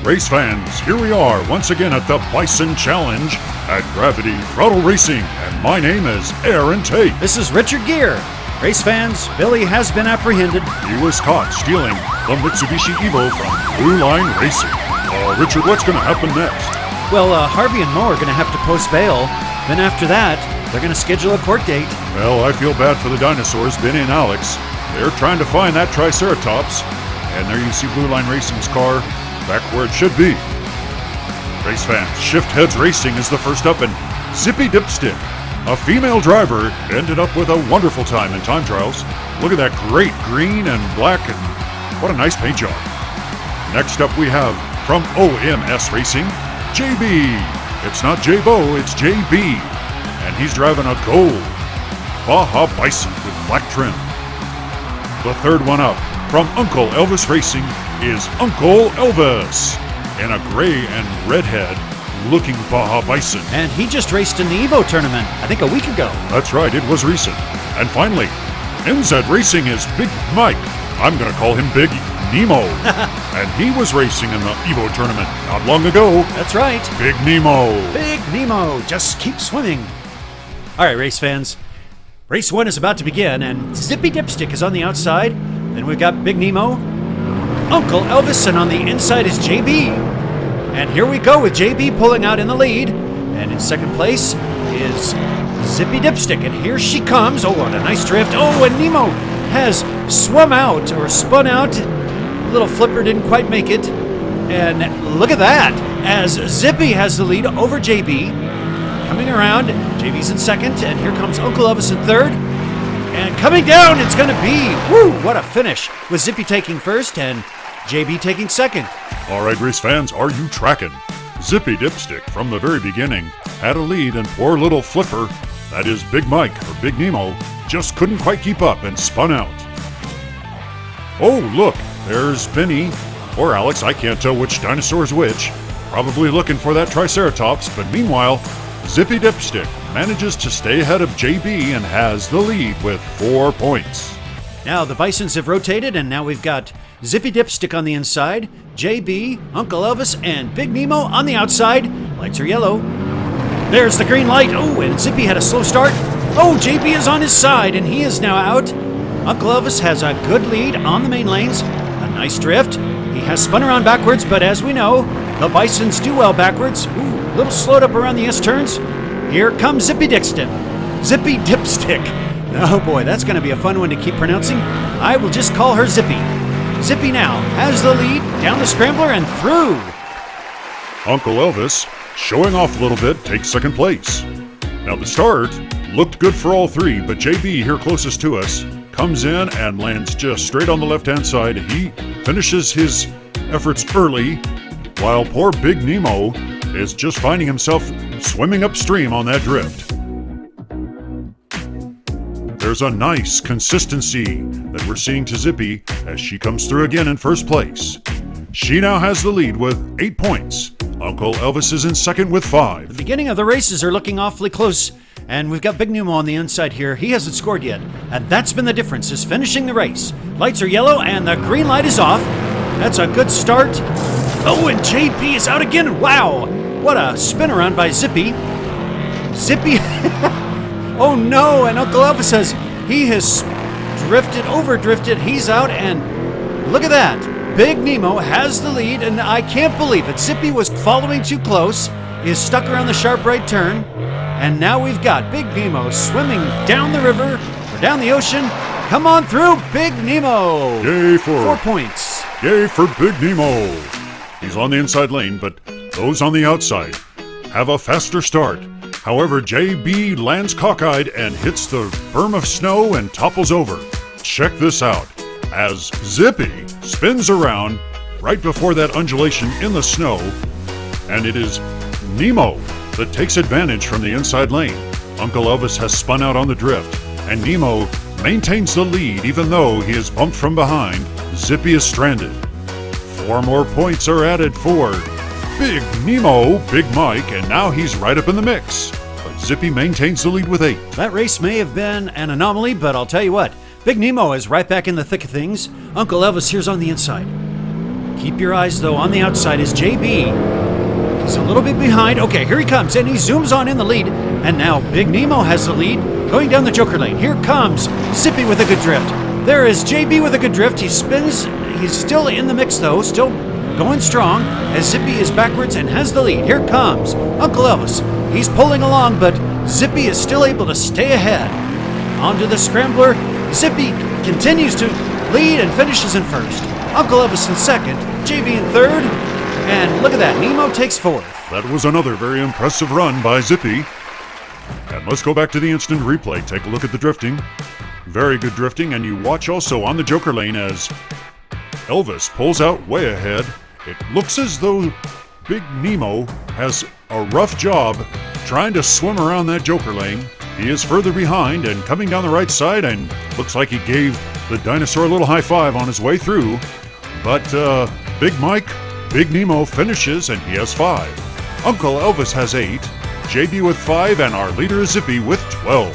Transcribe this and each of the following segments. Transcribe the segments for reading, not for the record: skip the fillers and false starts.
Race fans, here we are once again at the Bison Challenge at Gravity Throttle Racing, and my name is Aaron Tate. This is Richard Gere. Race fans, Billy has been apprehended. He was caught stealing the Mitsubishi Evo from Blue Line Racing. Richard, what's going to happen next? Well, Harvey and Mo are going to have to post bail. Then after that, they're going to schedule a court date. Well, I feel bad for the dinosaurs, Benny and Alex. They're trying to find that Triceratops. And there you see Blue Line Racing's car back where it should be. Race fans, Shift Heads Racing is the first up, and Zippy Dipstick, a female driver, ended up with a wonderful time in time trials. Look at that great green and black, and what a nice paint job. Next up we have, from OMS Racing, JB. It's not J-Bo, it's JB. And he's driving a gold Baja Bison with black trim. The third one up, from Uncle Elvis Racing, is Uncle Elvis in a gray and redhead looking Baja Bison. And he just raced in the Evo tournament, I think a week ago. That's right, it was recent. And finally, NZ Racing is Big Mike. I'm going to call him Big Nemo. And he was racing in the Evo tournament not long ago. That's right. Big Nemo. Big Nemo, just keep swimming. All right, race fans. Race 1 is about to begin, and Zippy Dipstick is on the outside. Then we've got Big Nemo, Uncle Elvis, and on the inside is JB. And here we go with JB pulling out in the lead. And in second place is Zippy Dipstick. And here she comes. Oh, what a nice drift. Oh, and Nemo has swum out or spun out. Little flipper didn't quite make it. And look at that, as Zippy has the lead over JB. Coming around, JB's in second, and here comes Uncle Elvis in third. And coming down, it's going to be, woo, what a finish, with Zippy taking first and JB taking second. All right, race fans, are you tracking? Zippy Dipstick, from the very beginning, had a lead, and poor little flipper, that is Big Mike, or Big Nemo, just couldn't quite keep up and spun out. Oh, look, there's Benny, or Alex, I can't tell which dinosaur's which, probably looking for that Triceratops, but meanwhile, Zippy Dipstick manages to stay ahead of JB and has the lead with 4 points. Now the Bisons have rotated, and now we've got Zippy Dipstick on the inside, JB, Uncle Elvis, and Big Nemo on the outside. Lights are yellow. There's the green light. Oh, and Zippy had a slow start. Oh, JB is on his side, and he is now out. Uncle Elvis has a good lead on the main lanes. A nice drift. He has spun around backwards, but as we know, the Bisons do well backwards. Ooh, a little slowed up around the S-turns. Here comes Zippy Dipstick. Zippy Dipstick. Oh boy, that's going to be a fun one to keep pronouncing. I will just call her Zippy. Zippy now has the lead, down the scrambler and through. Uncle Elvis, showing off a little bit, takes second place. Now the start looked good for all three, but JB, here closest to us, comes in and lands just straight on the left-hand side. He finishes his efforts early, while poor Big Nemo is just finding himself swimming upstream on that drift. There's a nice consistency that we're seeing to Zippy as she comes through again in first place. She now has the lead with 8 points. Uncle Elvis is in second with 5. The beginning of the races are looking awfully close, and we've got Big Nemo on the inside here. He hasn't scored yet, and that's been the difference, is finishing the race. Lights are yellow, and the green light is off. That's a good start. Oh, and JB is out again. Wow, what a spin around by Zippy. Zippy, oh no, and Uncle Elvis has overdrifted. He's out, and look at that. Big Nemo has the lead, and I can't believe it. Zippy was following too close, is stuck around the sharp right turn, and now we've got Big Nemo swimming down the river, or down the ocean. Come on through, Big Nemo! Yay for 4 points. Yay for Big Nemo! He's on the inside lane, but those on the outside have a faster start. However, JB lands cockeyed and hits the berm of snow and topples over. Check this out. As Zippy spins around right before that undulation in the snow, and it is Nemo that takes advantage from the inside lane. Uncle Elvis has spun out on the drift, and Nemo maintains the lead even though he is bumped from behind. Zippy is stranded. 4 more points are added for Big Nemo, Big Mike, and now he's right up in the mix. But Zippy maintains the lead with 8. That race may have been an anomaly, but I'll tell you what, Big Nemo is right back in the thick of things. Uncle Elvis here's on the inside. Keep your eyes, though, on the outside is JB. He's a little bit behind. Okay, here he comes, and he zooms on in the lead. And now Big Nemo has the lead, going down the Joker lane. Here comes Zippy with a good drift. There is JB with a good drift. He spins. He's still in the mix, though, still going strong, as Zippy is backwards and has the lead. Here comes Uncle Elvis. He's pulling along, but Zippy is still able to stay ahead. Onto the scrambler. Zippy continues to lead and finishes in first. Uncle Elvis in second, JB in third, and look at that, Nemo takes fourth. That was another very impressive run by Zippy. And let's go back to the instant replay. Take a look at the drifting. Very good drifting, and you watch also on the Joker lane as Elvis pulls out way ahead. It looks as though Big Nemo has a rough job trying to swim around that Joker lane. He is further behind and coming down the right side, and looks like he gave the dinosaur a little high five on his way through. But Big Mike, Big Nemo finishes, and he has 5. Uncle Elvis has 8, JB with 5, and our leader is Zippy with 12.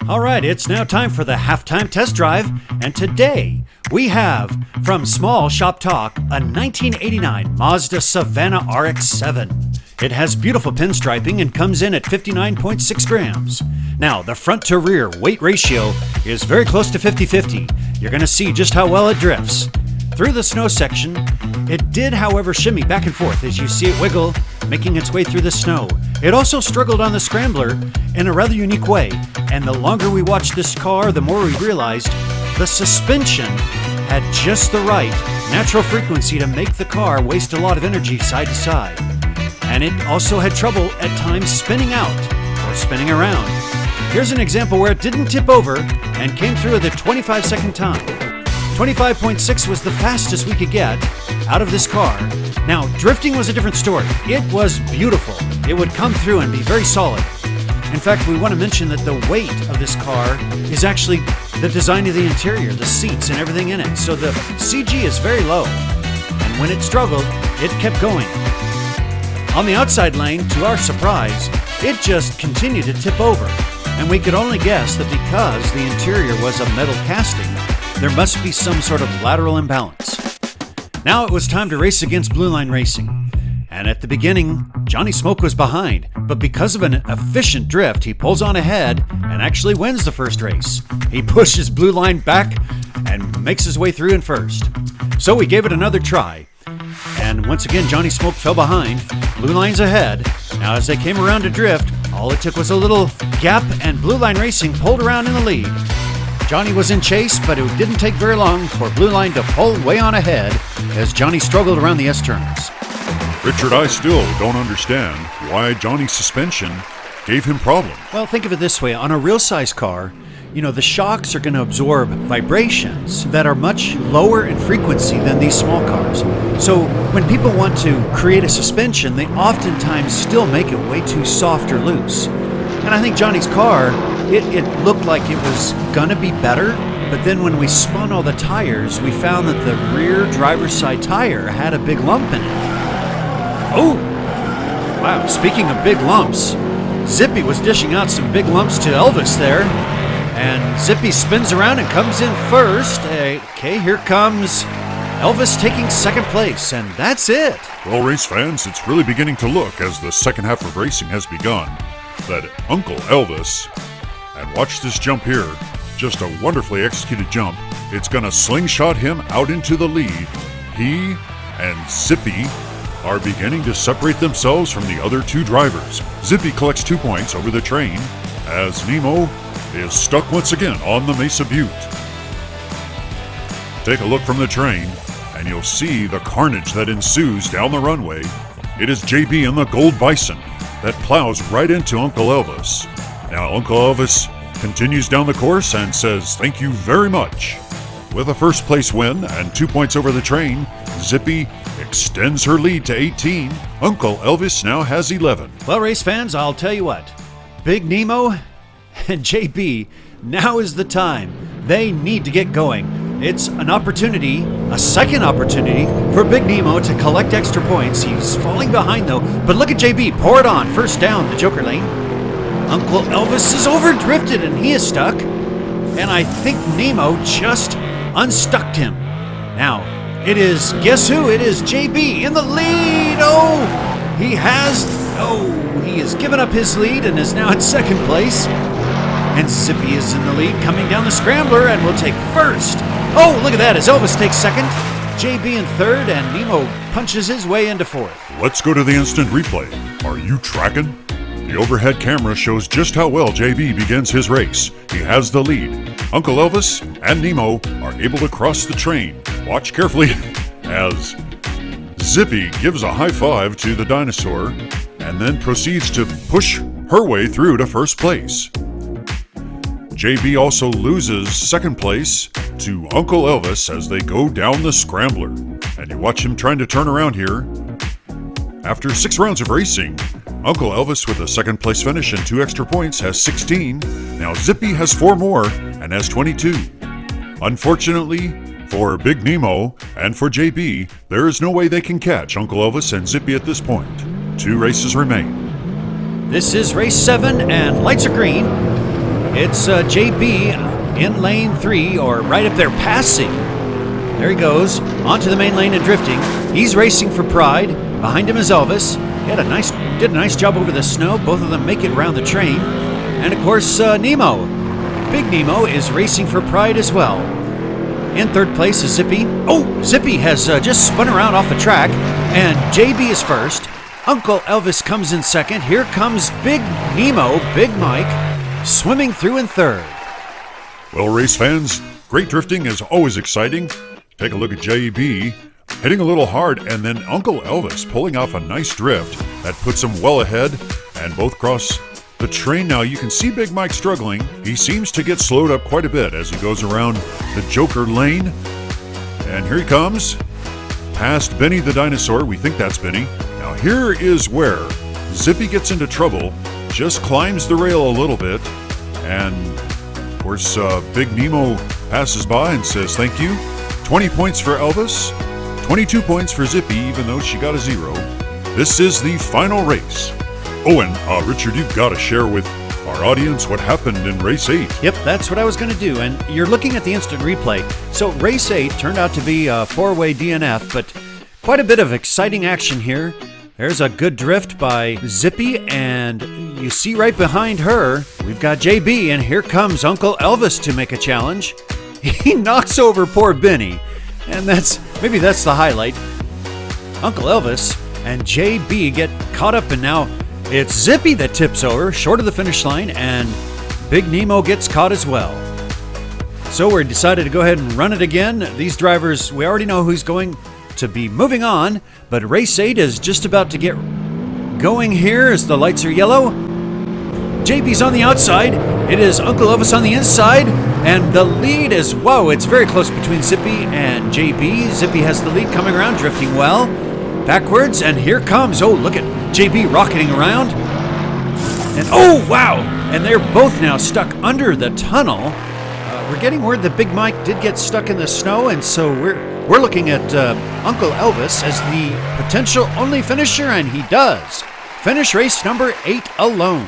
All right, it's now time for the halftime test drive, and today we have, from Small Shop Talk, a 1989 Mazda Shavano RX-7. It has beautiful pinstriping and comes in at 59.6 grams. Now, the front to rear weight ratio is very close to 50-50. You're going to see just how well it drifts. Through the snow section, it did, however, shimmy back and forth as you see it wiggle, making its way through the snow. It also struggled on the scrambler in a rather unique way, and the longer we watched this car, the more we realized the suspension had just the right natural frequency to make the car waste a lot of energy side to side. And it also had trouble at times spinning out or spinning around. Here's an example where it didn't tip over and came through at the 25-second time. 25.6 was the fastest we could get out of this car. Now, drifting was a different story. It was beautiful. It would come through and be very solid. In fact, we want to mention that the weight of this car is actually the design of the interior, the seats and everything in it. So the CG is very low. And when it struggled, it kept going. On the outside lane, to our surprise, it just continued to tip over. And we could only guess that because the interior was a metal casting, there must be some sort of lateral imbalance. Now it was time to race against Blue Line Racing. And at the beginning, Johnny Smoke was behind, but because of an efficient drift, he pulls on ahead and actually wins the first race. He pushes Blue Line back and makes his way through in first. So we gave it another try. And once again, Johnny Smoke fell behind. Blue Line's ahead. Now as they came around to drift, all it took was a little gap and Blue Line Racing pulled around in the lead. Johnny was in chase, but it didn't take very long for Blue Line to pull way on ahead as Johnny struggled around the S-turns. Richard, I still don't understand why Johnny's suspension gave him problems. Well, think of it this way. On a real-size car, the shocks are going to absorb vibrations that are much lower in frequency than these small cars. So when people want to create a suspension, they oftentimes still make it way too soft or loose. And I think Johnny's car, it looked like it was gonna be better, but then when we spun all the tires, we found that the rear driver's side tire had a big lump in it. Oh! Wow, speaking of big lumps, Zippy was dishing out some big lumps to Elvis there. And Zippy spins around and comes in first. Okay, here comes Elvis taking second place, and that's it. Well, race fans, it's really beginning to look, as the second half of racing has begun, that Uncle Elvis, and watch this jump here, just a wonderfully executed jump. It's going to slingshot him out into the lead. He and Zippy are beginning to separate themselves from the other two drivers. Zippy collects 2 points over the train, as Nemo is stuck once again on the Mesa Butte. Take a look from the train, and you'll see the carnage that ensues down the runway. It is JB in the Gold Bison that plows right into Uncle Elvis. Now Uncle Elvis continues down the course and says thank you very much. With a first place win and 2 points over the train, Zippy extends her lead to 18. Uncle Elvis now has 11. Well, race fans, I'll tell you what. Big Nemo and JB, now is the time. They need to get going. It's an opportunity, a second opportunity, for Big Nemo to collect extra points. He's falling behind though, but look at JB, pour it on, first down the Joker lane. Uncle Elvis is overdrifted and he is stuck. and I think Nemo just unstuck him. Now, it is, guess who? It is JB in the lead. He has given up his lead and is now in second place. And Zippy is in the lead, coming down the scrambler, and will take first. Oh, look at that, as Elvis takes second, JB in third, and Nemo punches his way into fourth. Let's go to the instant replay. Are you tracking? The overhead camera shows just how well JB begins his race. He has the lead. Uncle Elvis and Nemo are able to cross the train. Watch carefully as Zippy gives a high five to the dinosaur and then proceeds to push her way through to first place. JB also loses second place to Uncle Elvis as they go down the scrambler. And you watch him trying to turn around here. After 6 rounds of racing, Uncle Elvis with a second place finish and 2 extra points has 16. Now Zippy has 4 more and has 22. Unfortunately for Big Nemo and for JB, there is no way they can catch Uncle Elvis and Zippy at this point. 2 races remain. This is race 7 and lights are green. It's JB in lane 3, or right up there passing. There he goes, onto the main lane and drifting. He's racing for pride. Behind him is Elvis. He did a nice job over the snow. Both of them make it around the train. And of course, Nemo. Big Nemo is racing for pride as well. In third place is Zippy. Zippy has just spun around off the track, and JB is first. Uncle Elvis comes in second. Here comes Big Nemo, Big Mike, swimming through in third. Well, race fans, great drifting is always exciting. Take a look at JB hitting a little hard, and then Uncle Elvis pulling off a nice drift that puts him well ahead, and both cross the train. Now you can see Big Mike struggling. He seems to get slowed up quite a bit as he goes around the Joker lane. And here he comes, past Benny the dinosaur. We think that's Benny. Now here is where Zippy gets into trouble, just climbs the rail a little bit, and of course Big Nemo passes by and says thank you. 20 points for Elvis, 22 points for Zippy, even though she got a 0. This is the final race. Oh, and Richard, you've got to share with our audience what happened in race 8. Yep, that's what I was going to do. And you're looking at the instant replay. So race 8 turned out to be a 4-way DNF, but quite a bit of exciting action here. There's a good drift by Zippy, and you see right behind her, we've got JB, and here comes Uncle Elvis to make a challenge. He knocks over poor Benny, and maybe that's the highlight. Uncle Elvis and JB get caught up, and now it's Zippy that tips over, short of the finish line, and Big Nemo gets caught as well. So we decided to go ahead and run it again. These drivers, we already know who's going to be moving on, but race 8 is just about to get going here as the lights are yellow. JB's on the outside. It is Uncle Elvis on the inside, and the lead is, it's very close between Zippy and JB. Zippy has the lead, coming around, drifting well. Backwards, and here comes, look at JB rocketing around. And and they're both now stuck under the tunnel. We're getting word that Big Mike did get stuck in the snow, and so we're looking at Uncle Elvis as the potential only finisher, and he does finish race number 8 alone.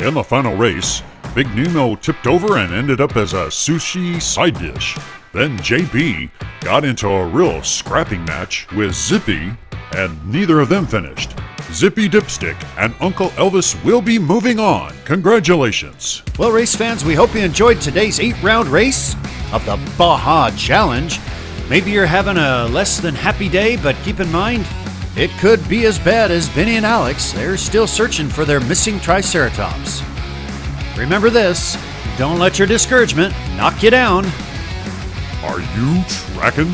In the final race, Big Nemo tipped over and ended up as a sushi side dish. Then JB got into a real scrapping match with Zippy, and neither of them finished. Zippy Dipstick and Uncle Elvis will be moving on. Congratulations. Well, race fans, we hope you enjoyed today's 8-round race of the Baja Challenge. Maybe you're having a less than happy day, but keep in mind, it could be as bad as Benny and Alex. They're still searching for their missing Triceratops. Remember this, don't let your discouragement knock you down. Are you tracking?